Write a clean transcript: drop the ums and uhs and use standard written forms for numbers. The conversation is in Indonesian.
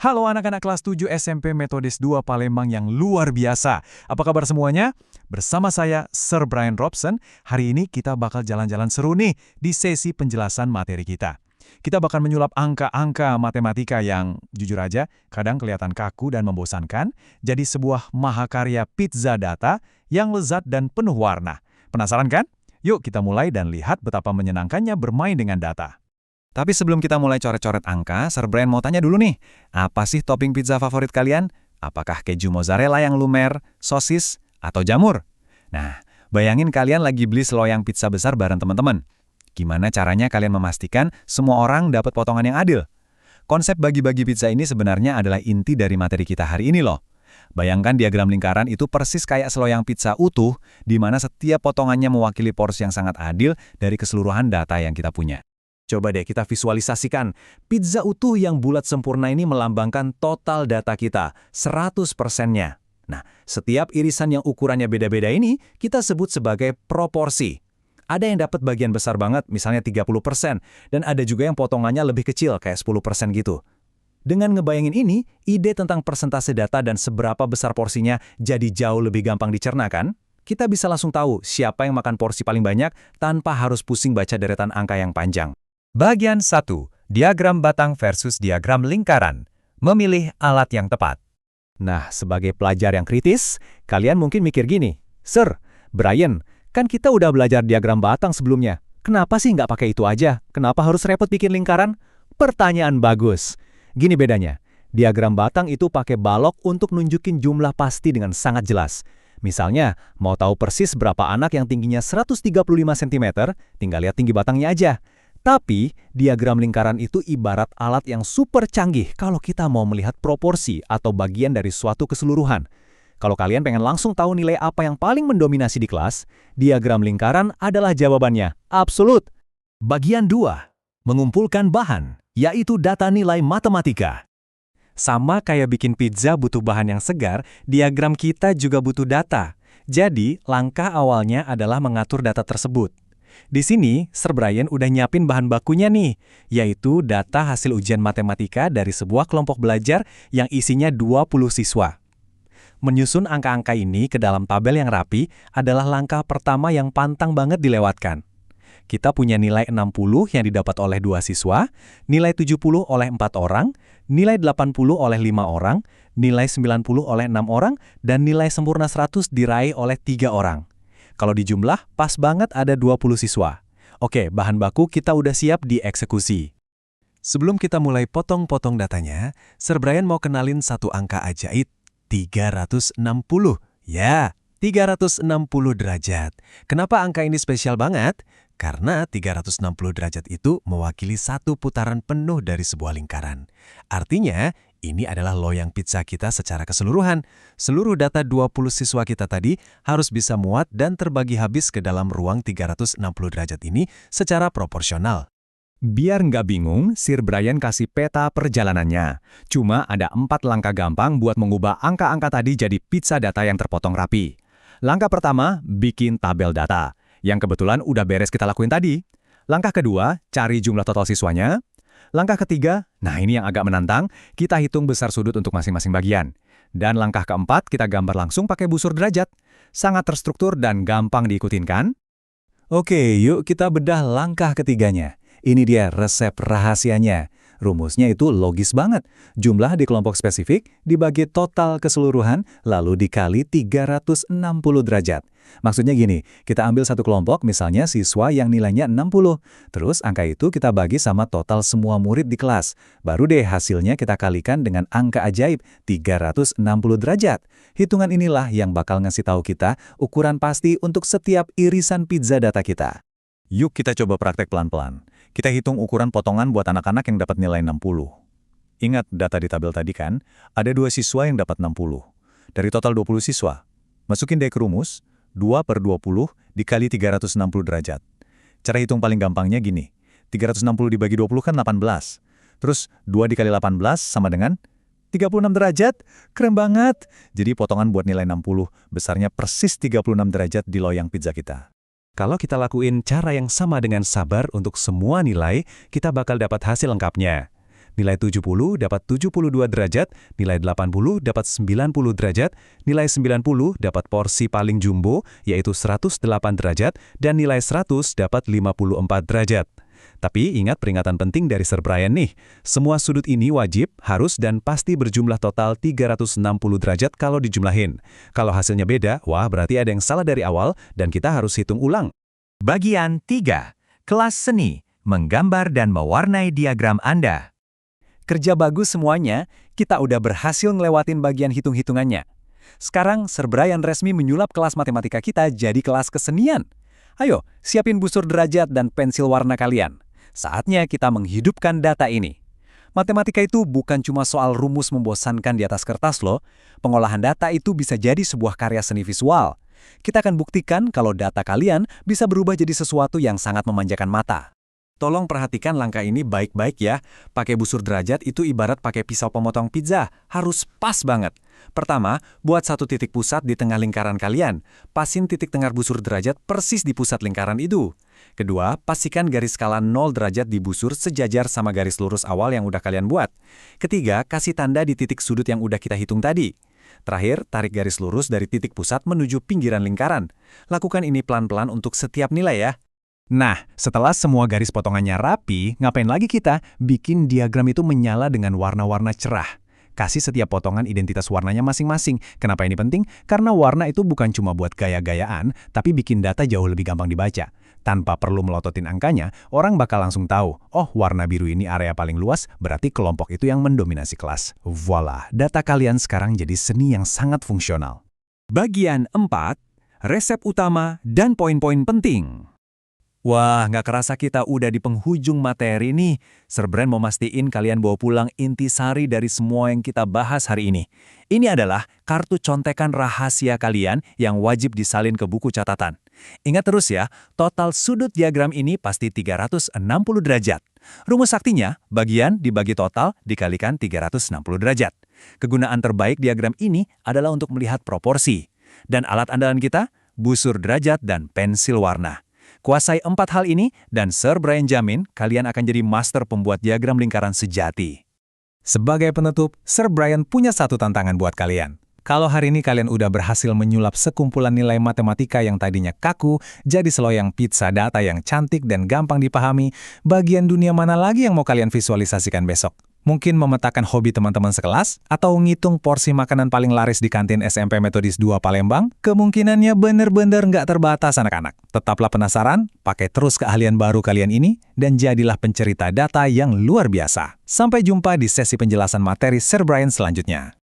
Halo anak-anak kelas 7 SMP Metodis 2 Palembang yang luar biasa. Apa kabar semuanya? Bersama saya, Sir Brian Robson. Hari ini kita bakal jalan-jalan seru nih di sesi penjelasan materi kita. Kita bakal menyulap angka-angka matematika yang, jujur aja, kadang kelihatan kaku dan membosankan, jadi sebuah mahakarya pizza data yang lezat dan penuh warna. Penasaran kan? Yuk kita mulai dan lihat betapa menyenangkannya bermain dengan data. Tapi sebelum kita mulai coret-coret angka, Sir Brian mau tanya dulu nih, apa sih topping pizza favorit kalian? Apakah keju mozzarella yang lumer, sosis, atau jamur? Nah, bayangin kalian lagi beli seloyang pizza besar bareng teman-teman. Gimana caranya kalian memastikan semua orang dapat potongan yang adil? Konsep bagi-bagi pizza ini sebenarnya adalah inti dari materi kita hari ini loh. Bayangkan diagram lingkaran itu persis kayak seloyang pizza utuh, di mana setiap potongannya mewakili porsi yang sangat adil dari keseluruhan data yang kita punya. Coba deh kita visualisasikan, pizza utuh yang bulat sempurna ini melambangkan total data kita, 100%-nya. Nah, setiap irisan yang ukurannya beda-beda ini kita sebut sebagai proporsi. Ada yang dapat bagian besar banget, misalnya 30%, dan ada juga yang potongannya lebih kecil, kayak 10% gitu. Dengan ngebayangin ini, ide tentang persentase data dan seberapa besar porsinya jadi jauh lebih gampang dicerna kan? Kita bisa langsung tahu siapa yang makan porsi paling banyak tanpa harus pusing baca deretan angka yang panjang. Bagian 1. Diagram batang versus diagram lingkaran. Memilih alat yang tepat. Nah, sebagai pelajar yang kritis, kalian mungkin mikir gini, Sir, Brian, kan kita udah belajar diagram batang sebelumnya. Kenapa sih nggak pakai itu aja? Kenapa harus repot bikin lingkaran? Pertanyaan bagus. Gini bedanya, diagram batang itu pakai balok untuk nunjukin jumlah pasti dengan sangat jelas. Misalnya, mau tahu persis berapa anak yang tingginya 135 cm, tinggal lihat tinggi batangnya aja. Tapi, diagram lingkaran itu ibarat alat yang super canggih kalau kita mau melihat proporsi atau bagian dari suatu keseluruhan. Kalau kalian pengen langsung tahu nilai apa yang paling mendominasi di kelas, diagram lingkaran adalah jawabannya, absolut. Bagian 2. Mengumpulkan bahan, yaitu data nilai matematika. Sama kayak bikin pizza butuh bahan yang segar, diagram kita juga butuh data. Jadi, langkah awalnya adalah mengatur data tersebut. Di sini, Sir Brian udah nyiapin bahan bakunya nih, yaitu data hasil ujian matematika dari sebuah kelompok belajar yang isinya 20 siswa. Menyusun angka-angka ini ke dalam tabel yang rapi adalah langkah pertama yang pantang banget dilewatkan. Kita punya nilai 60 yang didapat oleh 2 siswa, nilai 70 oleh 4 orang, nilai 80 oleh 5 orang, nilai 90 oleh 6 orang, dan nilai sempurna 100 diraih oleh 3 orang. Kalau dijumlah, pas banget ada 20 siswa. Oke, bahan baku kita udah siap dieksekusi. Sebelum kita mulai potong-potong datanya, Sir Brian mau kenalin satu angka ajaib, 360. Ya, 360 derajat. Kenapa angka ini spesial banget? Karena 360 derajat itu mewakili satu putaran penuh dari sebuah lingkaran. Artinya, ini adalah loyang pizza kita secara keseluruhan. Seluruh data 20 siswa kita tadi harus bisa muat dan terbagi habis ke dalam ruang 360 derajat ini secara proporsional. Biar nggak bingung, Sir Brian kasih peta perjalanannya. Cuma ada 4 langkah gampang buat mengubah angka-angka tadi jadi pizza data yang terpotong rapi. Langkah pertama, bikin tabel data, yang kebetulan udah beres kita lakuin tadi. Langkah kedua, cari jumlah total siswanya. Langkah ketiga, nah ini yang agak menantang, kita hitung besar sudut untuk masing-masing bagian. Dan langkah keempat, kita gambar langsung pakai busur derajat. Sangat terstruktur dan gampang diikutin kan? Oke, yuk kita bedah langkah ketiganya. Ini dia resep rahasianya. Rumusnya itu logis banget. Jumlah di kelompok spesifik dibagi total keseluruhan lalu dikali 360 derajat. Maksudnya gini, kita ambil satu kelompok misalnya siswa yang nilainya 60. Terus angka itu kita bagi sama total semua murid di kelas. Baru deh hasilnya kita kalikan dengan angka ajaib 360 derajat. Hitungan inilah yang bakal ngasih tahu kita ukuran pasti untuk setiap irisan pizza data kita. Yuk kita coba praktek pelan-pelan. Kita hitung ukuran potongan buat anak-anak yang dapat nilai 60. Ingat data di tabel tadi kan, ada 2 siswa yang dapat 60. Dari total 20 siswa, masukin deh ke rumus, 2/20 dikali 360 derajat. Cara hitung paling gampangnya gini, 360 dibagi 20 kan 18. Terus 2 dikali 18 sama dengan 36 derajat. Keren banget! Jadi potongan buat nilai 60 besarnya persis 36 derajat di loyang pizza kita. Kalau kita lakuin cara yang sama dengan sabar untuk semua nilai, kita bakal dapat hasil lengkapnya. nilai 70 dapat 72 derajat, nilai 80 dapat 90 derajat, nilai 90 dapat porsi paling jumbo, yaitu 108 derajat, dan nilai 100 dapat 54 derajat. Tapi ingat peringatan penting dari Sir Brian nih, semua sudut ini wajib, harus, dan pasti berjumlah total 360 derajat kalau dijumlahin. Kalau hasilnya beda, wah berarti ada yang salah dari awal dan kita harus hitung ulang. Bagian 3. Kelas seni, menggambar dan mewarnai diagram Anda. Kerja bagus semuanya, kita udah berhasil ngelewatin bagian hitung-hitungannya. Sekarang Sir Brian resmi menyulap kelas matematika kita jadi kelas kesenian. Ayo, siapin busur derajat dan pensil warna kalian. Saatnya kita menghidupkan data ini. Matematika itu bukan cuma soal rumus membosankan di atas kertas loh. Pengolahan data itu bisa jadi sebuah karya seni visual. Kita akan buktikan kalau data kalian bisa berubah jadi sesuatu yang sangat memanjakan mata. Tolong perhatikan langkah ini baik-baik ya. Pakai busur derajat itu ibarat pakai pisau pemotong pizza, harus pas banget. Pertama, buat satu titik pusat di tengah lingkaran kalian. Pasin titik tengah busur derajat persis di pusat lingkaran itu. Kedua, pastikan garis skala 0 derajat di busur sejajar sama garis lurus awal yang udah kalian buat. Ketiga, kasih tanda di titik sudut yang udah kita hitung tadi. Terakhir, tarik garis lurus dari titik pusat menuju pinggiran lingkaran. Lakukan ini pelan-pelan untuk setiap nilai ya. Nah, setelah semua garis potongannya rapi, ngapain lagi kita? Bikin diagram itu menyala dengan warna-warna cerah. Kasih setiap potongan identitas warnanya masing-masing. Kenapa ini penting? Karena warna itu bukan cuma buat gaya-gayaan, tapi bikin data jauh lebih gampang dibaca. Tanpa perlu melototin angkanya, orang bakal langsung tahu, oh warna biru ini area paling luas, berarti kelompok itu yang mendominasi kelas. Voila, data kalian sekarang jadi seni yang sangat fungsional. Bagian 4. Resep utama dan poin-poin penting. Wah, nggak kerasa kita udah di penghujung materi nih. Sir Brian mau mastiin kalian bawa pulang intisari dari semua yang kita bahas hari ini. Ini adalah kartu contekan rahasia kalian yang wajib disalin ke buku catatan. Ingat terus ya, total sudut diagram ini pasti 360 derajat. Rumus saktinya, bagian dibagi total dikalikan 360 derajat. Kegunaan terbaik diagram ini adalah untuk melihat proporsi. Dan alat andalan kita, busur derajat dan pensil warna. Kuasai 4 hal ini, dan Sir Brian jamin kalian akan jadi master pembuat diagram lingkaran sejati. Sebagai penutup, Sir Brian punya satu tantangan buat kalian. Kalau hari ini kalian udah berhasil menyulap sekumpulan nilai matematika yang tadinya kaku, jadi seloyang pizza data yang cantik dan gampang dipahami, bagian dunia mana lagi yang mau kalian visualisasikan besok? Mungkin memetakan hobi teman-teman sekelas? Atau ngitung porsi makanan paling laris di kantin SMP Metodis 2 Palembang? Kemungkinannya bener-bener nggak terbatas anak-anak. Tetaplah penasaran, pakai terus keahlian baru kalian ini, dan jadilah pencerita data yang luar biasa. Sampai jumpa di sesi penjelasan materi Sir Brian selanjutnya.